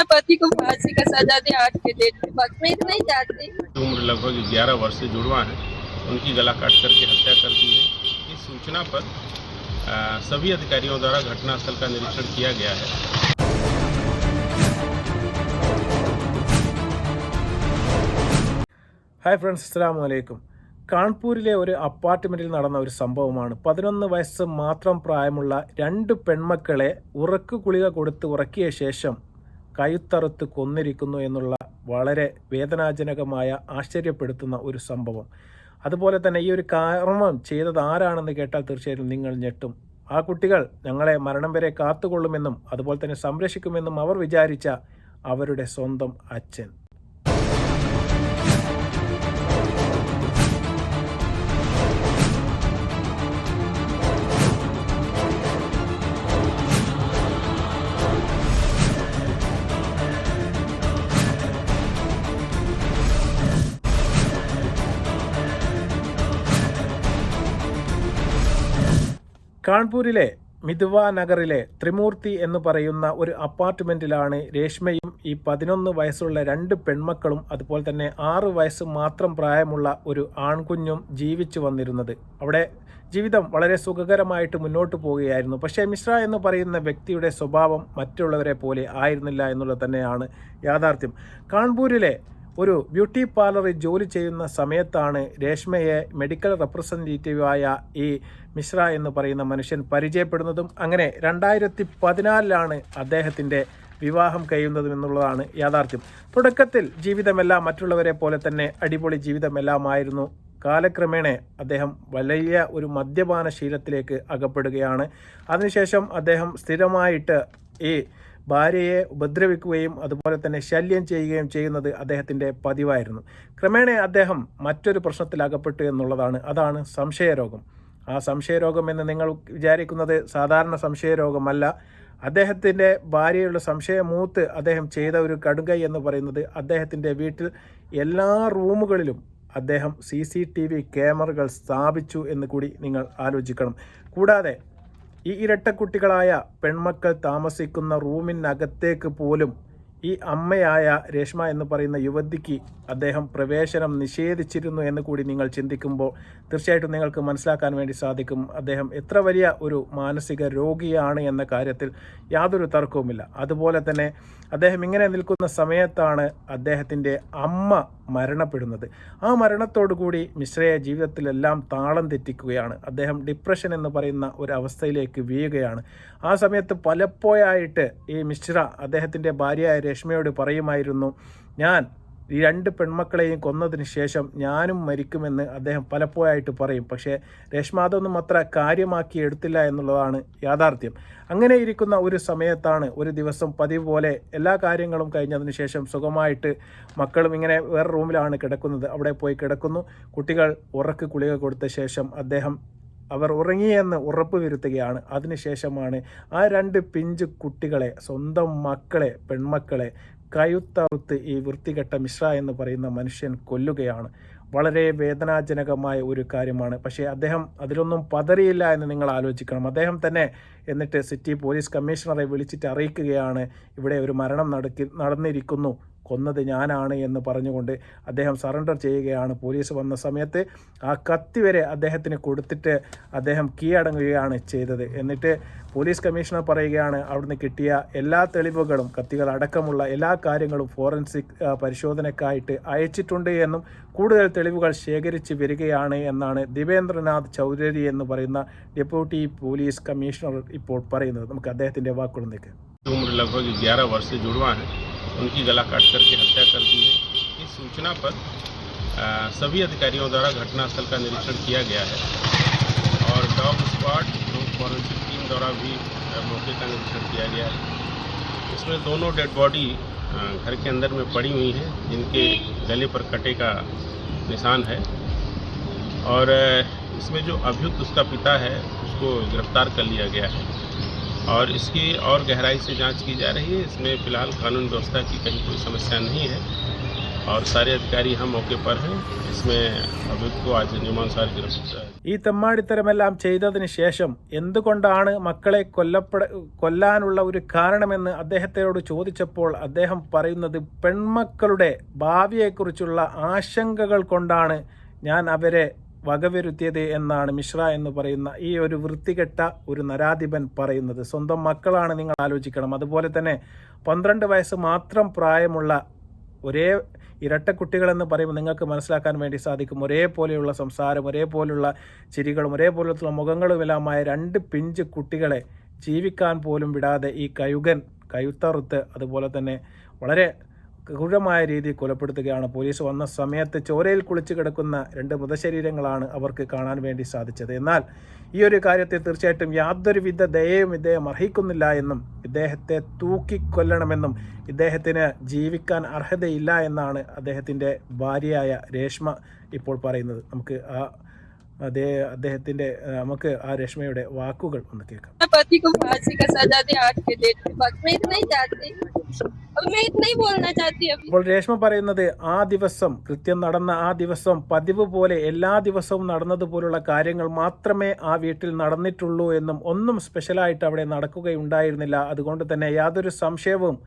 पति को फांसी का सजा दे आज के डेट में, बस मैं इतना ही चाहती। उम्र लगभग 11 वर्ष से जुड़वा है, उनकी गला काट करके हत्या कर दी है। इस सूचना पर सभी अधिकारियों द्वारा घटनास्थल का निरीक्षण किया गया है। ഹായ് ഫ്രണ്ട്സ്, അസ്സലാമു അലൈക്കും. കാൺപൂരിലെ ഒരു അപ്പാർട്ട്മെൻറ്റിൽ നടന്ന ഒരു സംഭവമാണ്. 11 വയസ്സ് മാത്രം പ്രായമുള്ള 2 പെൺമക്കളെ ഉറക്കു ഗുളിക കൊടുത്ത് ഉറക്കിയ ശേഷം കഴുത്തറുത്ത് കൊന്നിരിക്കുന്നു എന്നുള്ള വളരെ വേദനാജനകമായ, ആശ്ചര്യപ്പെടുത്തുന്ന ഒരു സംഭവം. അതുപോലെ തന്നെ ഈ ഒരു കർമ്മം ചെയ്തത് ആരാണെന്ന് കേട്ടാൽ തീർച്ചയായും നിങ്ങൾ ഞെട്ടും. ആ കുട്ടികൾ ഞങ്ങളെ മരണം വരെ കാത്തുകൊള്ളുമെന്നും അതുപോലെ തന്നെ സംരക്ഷിക്കുമെന്നും അവർ വിചാരിച്ച അവരുടെ സ്വന്തം അച്ഛൻ. കാൺപൂരിലെ മിതുവ നഗറിലെ ത്രിമൂർത്തി എന്ന് പറയുന്ന ഒരു അപ്പാർട്ട്മെൻറ്റിലാണ് രേഷ്മയും ഈ 11 വയസ്സുള്ള 2 പെൺമക്കളും അതുപോലെ തന്നെ 6 വയസ്സ് മാത്രം പ്രായമുള്ള ഒരു ആൺകുഞ്ഞും ജീവിച്ചു വന്നിരുന്നത്. അവിടെ ജീവിതം വളരെ സുഖകരമായിട്ട് മുന്നോട്ട് പോവുകയായിരുന്നു. പക്ഷേ മിശ്ര എന്ന് പറയുന്ന വ്യക്തിയുടെ സ്വഭാവം മറ്റുള്ളവരെ പോലെ ആയിരുന്നില്ല എന്നുള്ളത് തന്നെയാണ് യാഥാർത്ഥ്യം. കാൺപൂരിലെ ഒരു ബ്യൂട്ടി പാർലറിൽ ജോലി ചെയ്യുന്ന സമയത്താണ് രേഷ്മയെ മെഡിക്കൽ റെപ്രസെൻറ്റേറ്റീവായ ഈ മിശ്ര എന്ന് പറയുന്ന മനുഷ്യൻ പരിചയപ്പെടുന്നതും അങ്ങനെ 2014 അദ്ദേഹത്തിൻ്റെ വിവാഹം കഴിയുന്നതും എന്നുള്ളതാണ് യാഥാർത്ഥ്യം. തുടക്കത്തിൽ ജീവിതമെല്ലാം മറ്റുള്ളവരെ പോലെ തന്നെ അടിപൊളി ജീവിതമെല്ലാമായിരുന്നു. കാലക്രമേണ അദ്ദേഹം വലിയ ഒരു മദ്യപാന ശീലത്തിലേക്ക് അകപ്പെടുകയാണ്. അതിനുശേഷം അദ്ദേഹം സ്ഥിരമായിട്ട് ഈ ഭാര്യയെ ഉപദ്രവിക്കുകയും അതുപോലെ തന്നെ ശല്യം ചെയ്യുകയും ചെയ്യുന്നത് അദ്ദേഹത്തിൻ്റെ പതിവായിരുന്നു. ക്രമേണ അദ്ദേഹം മറ്റൊരു പ്രശ്നത്തിൽ അകപ്പെട്ടു എന്നുള്ളതാണ്. അതാണ് സംശയരോഗം. ആ സംശയരോഗം എന്ന് നിങ്ങൾ വിചാരിക്കുന്നത് സാധാരണ സംശയരോഗമല്ല. അദ്ദേഹത്തിൻ്റെ ഭാര്യയുള്ള സംശയമൂത്ത് അദ്ദേഹം ചെയ്ത ഒരു കടുങ്കൈ എന്ന് പറയുന്നത് അദ്ദേഹത്തിൻ്റെ വീട്ടിൽ എല്ലാ റൂമുകളിലും അദ്ദേഹം CCTV ക്യാമറകൾ സ്ഥാപിച്ചു എന്ന് കൂടി നിങ്ങൾ ആലോചിക്കണം. കൂടാതെ ഈ ഇരട്ടക്കുട്ടികളായ പെൺമക്കൾ താമസിക്കുന്ന റൂമിനകത്തേക്ക് പോലും ഈ അമ്മയായ രേഷ്മ എന്ന് പറയുന്ന യുവതിക്ക് അദ്ദേഹം പ്രവേശനം നിഷേധിച്ചിരുന്നു എന്ന് കൂടി നിങ്ങൾ ചിന്തിക്കുമ്പോൾ തീർച്ചയായിട്ടും നിങ്ങൾക്ക് മനസ്സിലാക്കാൻ വേണ്ടി സാധിക്കും അദ്ദേഹം എത്ര വലിയ ഒരു മാനസിക രോഗിയാണ് എന്ന കാര്യത്തിൽ യാതൊരു തർക്കവുമില്ല. അതുപോലെ തന്നെ അദ്ദേഹം ഇങ്ങനെ നിൽക്കുന്ന സമയത്താണ് അദ്ദേഹത്തിൻ്റെ അമ്മ മരണപ്പെടുന്നത്. ആ മരണത്തോടു കൂടി മിശ്രയെ ജീവിതത്തിലെല്ലാം താളം തെറ്റിക്കുകയാണ്. അദ്ദേഹം ഡിപ്രഷൻ എന്ന് പറയുന്ന ഒരു അവസ്ഥയിലേക്ക് വീഴുകയാണ്. ആ സമയത്ത് പലപ്പോഴായിട്ട് ഈ മിശ്ര അദ്ദേഹത്തിൻ്റെ ഭാര്യയായ രേഷ്മയോട് പറയുമായിരുന്നു, ഞാൻ ഈ 2 പെൺമക്കളെയും കൊന്നതിന് ശേഷം ഞാനും മരിക്കുമെന്ന് അദ്ദേഹം പലപ്പോഴായിട്ട് പറയും. പക്ഷേ രേഷ്മ അതൊന്നും അത്ര കാര്യമാക്കി എടുത്തില്ല എന്നുള്ളതാണ് യാഥാർത്ഥ്യം. അങ്ങനെ ഇരിക്കുന്ന ഒരു സമയത്താണ് ഒരു ദിവസം പതിവ് പോലെ എല്ലാ കാര്യങ്ങളും കഴിഞ്ഞതിന് ശേഷം സുഖമായിട്ട് മക്കളും ഇങ്ങനെ വേറെ റൂമിലാണ് കിടക്കുന്നത്. അവിടെ പോയി കിടക്കുന്നു. കുട്ടികൾ ഉറക്ക് ഗുളിക കൊടുത്ത ശേഷം അവർ ഉറങ്ങിയെന്ന് ഉറപ്പ് വരുത്തുകയാണ്. അതിനുശേഷമാണ് ആ 2 പിഞ്ചു കുട്ടികളെ, സ്വന്തം മക്കളെ, പെൺമക്കളെ കഴുത്തറുത്ത് ഈ വൃത്തികെട്ട മിശ്ര എന്ന് പറയുന്ന മനുഷ്യൻ കൊല്ലുകയാണ്. വളരെ വേദനാജനകമായ ഒരു കാര്യമാണ്. പക്ഷേ അദ്ദേഹം അതിലൊന്നും പതറിയില്ല എന്ന് നിങ്ങൾ ആലോചിക്കണം. അദ്ദേഹം തന്നെ എന്നിട്ട് സിറ്റി പോലീസ് കമ്മീഷണറെ വിളിച്ചിട്ട് അറിയിക്കുകയാണ്, ഇവിടെ ഒരു മരണം നടന്നിരിക്കുന്നു, കൊന്നത് ഞാനാണ് എന്ന് പറഞ്ഞുകൊണ്ട് അദ്ദേഹം സറണ്ടർ ചെയ്യുകയാണ്. പോലീസ് വന്ന സമയത്ത് ആ കത്തി വരെ അദ്ദേഹത്തിന് കൊടുത്തിട്ട് അദ്ദേഹം കീഴടങ്ങുകയാണ് ചെയ്തത്. എന്നിട്ട് പോലീസ് കമ്മീഷണർ പറയുകയാണ്, അവിടുന്ന് കിട്ടിയ എല്ലാ തെളിവുകളും, കത്തികൾ അടക്കമുള്ള എല്ലാ കാര്യങ്ങളും ഫോറൻസിക് പരിശോധനയ്ക്കായിട്ട് അയച്ചിട്ടുണ്ട് എന്നും കൂടുതൽ തെളിവുകൾ ശേഖരിച്ച് വരികയാണ് എന്നാണ് ദിവ്യേന്ദ്രനാഥ് ചൗധരി എന്ന് പറയുന്ന ഡെപ്യൂട്ടി പോലീസ് കമ്മീഷണർ ഇപ്പോൾ പറയുന്നത്. നമുക്ക് അദ്ദേഹത്തിൻ്റെ വാക്കുകളിലേക്ക്. उम्र लगभग 11 वर्ष से जुड़वा है, उनकी गला काट करके हत्या कर दी है। इस सूचना पर सभी अधिकारियों द्वारा घटनास्थल का निरीक्षण किया गया है और डॉग स्क्वाड एवं फॉरेंसिक टीम द्वारा भी मौके का निरीक्षण किया गया है। इसमें दोनों डेड बॉडी घर के अंदर में पड़ी हुई हैं, जिनके गले पर कटे का निशान है और इसमें जो अभियुक्त उसका पिता है उसको गिरफ्तार कर लिया गया है और इसकी और गहराई से जांच की जा रही है। इसमें फ़िलहाल कानून व्यवस्था की कहीं कोई समस्या नहीं है और सारे अधिकारी यहाँ मौके पर हैं। इसमें अभियुक्त को आज नियमानुसार गिरफ्तार। ഈ തെമ്മാടിത്തരമെല്ലാം ചെയ്തതിന് ശേഷം എന്തുകൊണ്ടാണ് മക്കളെ കൊല്ലാനുള്ള ഒരു കാരണമെന്ന് അദ്ദേഹത്തോട് ചോദിച്ചപ്പോൾ അദ്ദേഹം പറയുന്നത് പെൺമക്കളുടെ ഭാവിയെക്കുറിച്ചുള്ള ആശങ്കകൾ കൊണ്ടാണ് ഞാൻ അവരെ വകവരുത്തിയത് എന്നാണ് മിശ്ര എന്ന് പറയുന്ന ഈ ഒരു വൃത്തികെട്ട ഒരു നരാധിപൻ പറയുന്നത്. സ്വന്തം മക്കളാണ്, നിങ്ങൾ ആലോചിക്കണം. അതുപോലെ തന്നെ 12 വയസ്സ് മാത്രം പ്രായമുള്ള ഒരേ ഇരട്ടക്കുട്ടികളെന്ന് പറയുമ്പോൾ നിങ്ങൾക്ക് മനസ്സിലാക്കാൻ വേണ്ടി സാധിക്കും. ഒരേപോലെയുള്ള സംസാരം, ഒരേപോലുള്ള ചിരികളും ഒരേപോലത്തുള്ള മുഖങ്ങളുമെല്ലാമായ 2 പിഞ്ച് കുട്ടികളെ ജീവിക്കാൻ പോലും വിടാതെ ഈ കഴുത്തറുത്ത് അതുപോലെ തന്നെ വളരെ ക്രൂരമായ രീതിയിൽ കൊലപ്പെടുത്തുകയാണ്. പോലീസ് വന്ന സമയത്ത് ചോരയിൽ കുളിച്ച് കിടക്കുന്ന 2 മൃതശരീരങ്ങളാണ് അവർക്ക് കാണാൻ വേണ്ടി സാധിച്ചത്. എന്നാൽ ഈ ഒരു കാര്യത്തിൽ തീർച്ചയായിട്ടും യാതൊരുവിധ ദയയും ഇദ്ദേഹം അർഹിക്കുന്നില്ല എന്നും ഇദ്ദേഹത്തെ തൂക്കിക്കൊല്ലണമെന്നും ഇദ്ദേഹത്തിന് ജീവിക്കാൻ അർഹതയില്ല എന്നാണ് അദ്ദേഹത്തിൻ്റെ ഭാര്യയായ രേഷ്മ ഇപ്പോൾ പറയുന്നത്. നമുക്ക് ആ രേഷ്മയുടെ വാക്കുകൾ ഒന്ന് കേൾക്കാം. पति को फांसी का सजा दे 8 के डेट में, बस मैं इतना ही चाहती, अब मैं इतना ही बोलना चाहती हूँ. അപ്പോൾ രേഷ്മ പറയുന്നത് ആ ദിവസം, കൃത്യം നടന്ന ആ ദിവസം പതിവ് പോലെ എല്ലാ ദിവസവും നടന്നതുപോലുള്ള കാര്യങ്ങൾ മാത്രമേ ആ വീട്ടിൽ നടന്നിട്ടുള്ളൂ എന്നും ഒന്നും സ്പെഷ്യലായിട്ട് അവിടെ നടക്കുകയുണ്ടായിരുന്നില്ല. അതുകൊണ്ട് തന്നെ യാതൊരു സംശയവും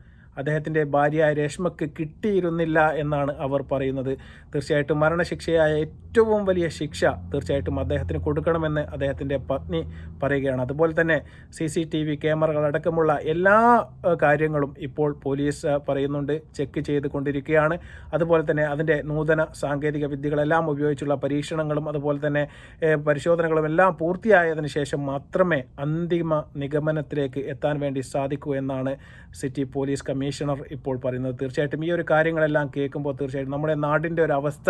അദ്ദേഹത്തിൻ്റെ ഭാര്യയായ രേഷ്മയ്ക്ക് കിട്ടിയിരുന്നില്ല എന്നാണ് അവർ പറയുന്നത്. തീർച്ചയായിട്ടും മരണശിക്ഷയായ ഏറ്റവും വലിയ ശിക്ഷ തീർച്ചയായിട്ടും അദ്ദേഹത്തിന് കൊടുക്കണമെന്ന് അദ്ദേഹത്തിൻ്റെ പത്നി പറയുകയാണ്. അതുപോലെ തന്നെ CCTV ക്യാമറകളടക്കമുള്ള എല്ലാ കാര്യങ്ങളും ഇപ്പോൾ പോലീസ് പറയുന്നുണ്ട് ചെക്ക് ചെയ്തുകൊണ്ടിരിക്കുകയാണ്. അതുപോലെ തന്നെ അതിൻ്റെ നൂതന സാങ്കേതിക വിദ്യകളെല്ലാം ഉപയോഗിച്ചുള്ള പരീക്ഷണങ്ങളും അതുപോലെ തന്നെ പരിശോധനകളും എല്ലാം പൂർത്തിയായതിനു ശേഷം മാത്രമേ അന്തിമ നിഗമനത്തിലേക്ക് എത്താൻ വേണ്ടി സാധിക്കൂ എന്നാണ് സിറ്റി പോലീസ് കമ്മീഷണർ ഇപ്പോൾ പറയുന്നത്. തീർച്ചയായിട്ടും ഈ ഒരു കാര്യങ്ങളെല്ലാം കേൾക്കുമ്പോൾ തീർച്ചയായിട്ടും നമ്മുടെ നാടിൻ്റെ ഒരു അവസ്ഥ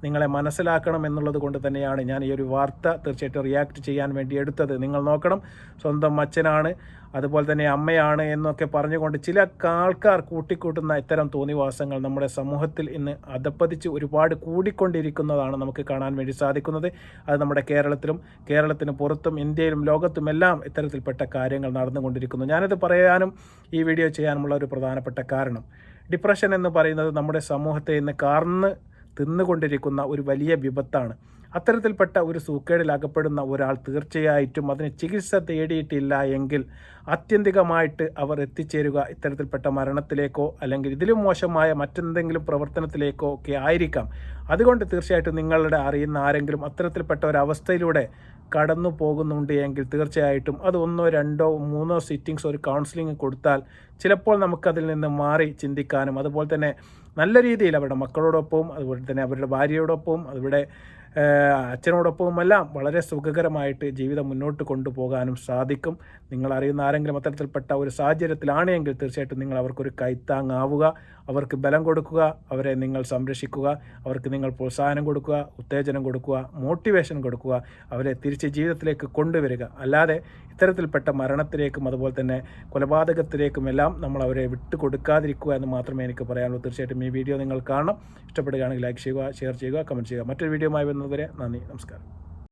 നിങ്ങളെ മനസ്സിലാക്കണം എന്നുള്ളത് കൊണ്ട് തന്നെയാണ് ഞാൻ ഈ ഒരു വാർത്ത തീർച്ചയായിട്ടും റിയാക്ട് ചെയ്യാൻ വേണ്ടി എടുത്തത്. നിങ്ങൾ നോക്കണം, സ്വന്തം അച്ഛനാണ് അതുപോലെ തന്നെ അമ്മയാണ് എന്നൊക്കെ പറഞ്ഞുകൊണ്ട് ചില ആൾക്കാർ കൂട്ടിക്കൂട്ടുന്ന ഇത്തരം തോന്നിവാസങ്ങൾ നമ്മുടെ സമൂഹത്തിൽ ഇന്ന് അധപ്പതിച്ച് ഒരുപാട് കൂടിക്കൊണ്ടിരിക്കുന്നതാണ് നമുക്ക് കാണാൻ വേണ്ടി സാധിക്കുന്നത്. അത് നമ്മുടെ കേരളത്തിന് പുറത്തും ഇന്ത്യയിലും ലോകത്തുമെല്ലാം ഇത്തരത്തിൽപ്പെട്ട കാര്യങ്ങൾ നടന്നുകൊണ്ടിരിക്കുന്നു. ഞാനിത് പറയാനും ഈ വീഡിയോ ചെയ്യാനുമുള്ള ഒരു പ്രധാനപ്പെട്ട കാരണം, ഡിപ്രഷൻ എന്ന് പറയുന്നത് നമ്മുടെ സമൂഹത്തെ ഇന്ന് കാർന്ന് തിന്നുകൊണ്ടിരിക്കുന്ന ഒരു വലിയ വിപത്താണ്. അത്തരത്തിൽപ്പെട്ട ഒരു സൂക്കേടിൽ അകപ്പെടുന്ന ഒരാൾ തീർച്ചയായിട്ടും അതിന് ചികിത്സ തേടിയിട്ടില്ല എങ്കിൽ ആത്യന്തികമായിട്ട് അവർ എത്തിച്ചേരുക ഇത്തരത്തിൽപ്പെട്ട മരണത്തിലേക്കോ അല്ലെങ്കിൽ ഇതിലും മോശമായ മറ്റെന്തെങ്കിലും പ്രവർത്തനത്തിലേക്കോ ഒക്കെ ആയിരിക്കാം. അതുകൊണ്ട് തീർച്ചയായിട്ടും നിങ്ങളുടെ അറിയുന്ന ആരെങ്കിലും അത്തരത്തിൽപ്പെട്ട ഒരവസ്ഥയിലൂടെ കടന്നു പോകുന്നുണ്ട് എങ്കിൽ തീർച്ചയായിട്ടും അത് 1, 2, 3 സിറ്റിങ്സ് ഒരു കൗൺസിലിംഗ് കൊടുത്താൽ ചിലപ്പോൾ നമുക്കതിൽ നിന്ന് മാറി ചിന്തിക്കാനും അതുപോലെ തന്നെ നല്ല രീതിയിൽ അവരുടെ മക്കളോടൊപ്പവും അതുപോലെ തന്നെ അവരുടെ ഭാര്യയോടൊപ്പവും അവരുടെ അച്ഛനോടൊപ്പവുമെല്ലാം വളരെ സുഖകരമായിട്ട് ജീവിതം മുന്നോട്ട് കൊണ്ടുപോകാനും സാധിക്കും. നിങ്ങൾ അറിയുന്ന ആരെങ്കിലും അത്തരത്തിൽപ്പെട്ട ഒരു സാഹചര്യത്തിലാണെങ്കിൽ തീർച്ചയായിട്ടും നിങ്ങൾ അവർക്കൊരു കൈത്താങ്ങാവുക, അവർക്ക് ബലം കൊടുക്കുക, അവരെ നിങ്ങൾ സംരക്ഷിക്കുക, അവർക്ക് നിങ്ങൾ പ്രോത്സാഹനം കൊടുക്കുക, ഉത്തേജനം കൊടുക്കുക, മോട്ടിവേഷൻ കൊടുക്കുക, അവരെ തിരിച്ച് ജീവിതത്തിലേക്ക് കൊണ്ടുവരിക. അല്ലാതെ ഇത്തരത്തിൽപ്പെട്ട മരണത്തിലേക്കും അതുപോലെ തന്നെ കൊലപാതകത്തിലേക്കും എല്ലാം നമ്മൾ അവരെ വിട്ടുകൊടുക്കാതിരിക്കുക എന്ന് മാത്രമേ എനിക്ക് പറയാനുള്ളൂ. തീർച്ചയായിട്ടും ഈ വീഡിയോ നിങ്ങൾ കാണണം. ഇഷ്ടപ്പെടുകയാണെങ്കിൽ ലൈക്ക് ചെയ്യുക, ഷെയർ ചെയ്യുക, കമൻറ്റ് ചെയ്യുക. മറ്റൊരു വീഡിയോയുമായി വരുന്നതുവരെ നന്ദി, നമസ്കാരം.